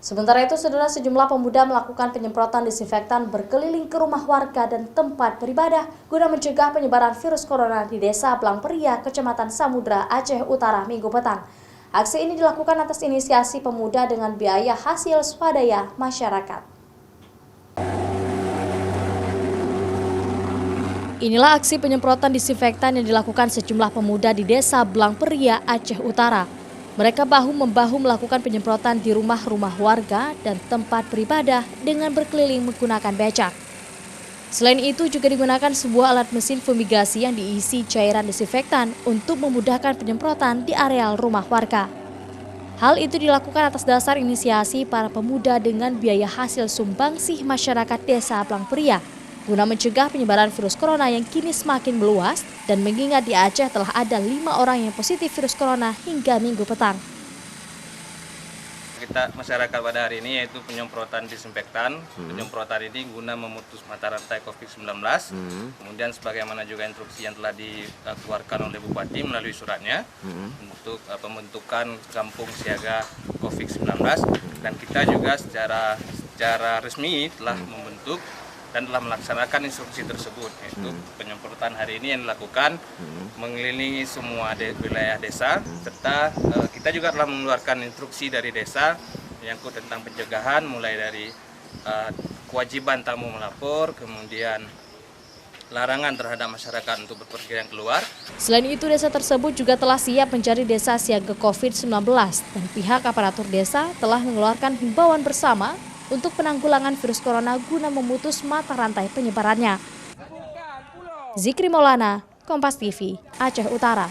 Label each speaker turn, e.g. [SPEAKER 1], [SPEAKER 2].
[SPEAKER 1] Sementara itu, saudara, sejumlah pemuda melakukan penyemprotan disinfektan berkeliling ke rumah warga dan tempat beribadah guna mencegah penyebaran virus corona di Desa Blangperia, Kecamatan Samudra, Aceh Utara, Minggu petang. Aksi ini dilakukan atas inisiasi pemuda dengan biaya hasil swadaya masyarakat. Inilah aksi penyemprotan disinfektan yang dilakukan sejumlah pemuda di Desa Blangperia, Aceh Utara. Mereka bahu-membahu melakukan penyemprotan di rumah-rumah warga dan tempat beribadah dengan berkeliling menggunakan becak. Selain itu juga digunakan sebuah alat mesin fumigasi yang diisi cairan disinfektan untuk memudahkan penyemprotan di areal rumah warga. Hal itu dilakukan atas dasar inisiasi para pemuda dengan biaya hasil sumbangsih masyarakat Desa Blangperia guna mencegah penyebaran virus corona yang kini semakin meluas dan mengingat di Aceh telah ada 5 orang yang positif virus corona hingga Minggu petang.
[SPEAKER 2] Kita masyarakat pada hari ini yaitu penyemprotan disinfektan. Penyemprotan ini guna memutus mata rantai COVID-19. Kemudian sebagaimana juga instruksi yang telah dikeluarkan oleh Bupati melalui suratnya untuk pembentukan kampung siaga COVID-19, dan kita juga secara resmi telah membentuk dan telah melaksanakan instruksi tersebut, yaitu penyemprotan hari ini yang dilakukan mengelilingi semua wilayah desa, serta kita juga telah mengeluarkan instruksi dari desa menyangkut tentang pencegahan, mulai dari kewajiban tamu melapor, kemudian larangan terhadap masyarakat untuk berpergian keluar.
[SPEAKER 1] Selain itu, desa tersebut juga telah siap menjadi desa siaga COVID-19 dan pihak aparatur desa telah mengeluarkan himbauan bersama untuk penanggulangan virus corona guna memutus mata rantai penyebarannya. Zikri Maulana, Kompas TV, Aceh Utara.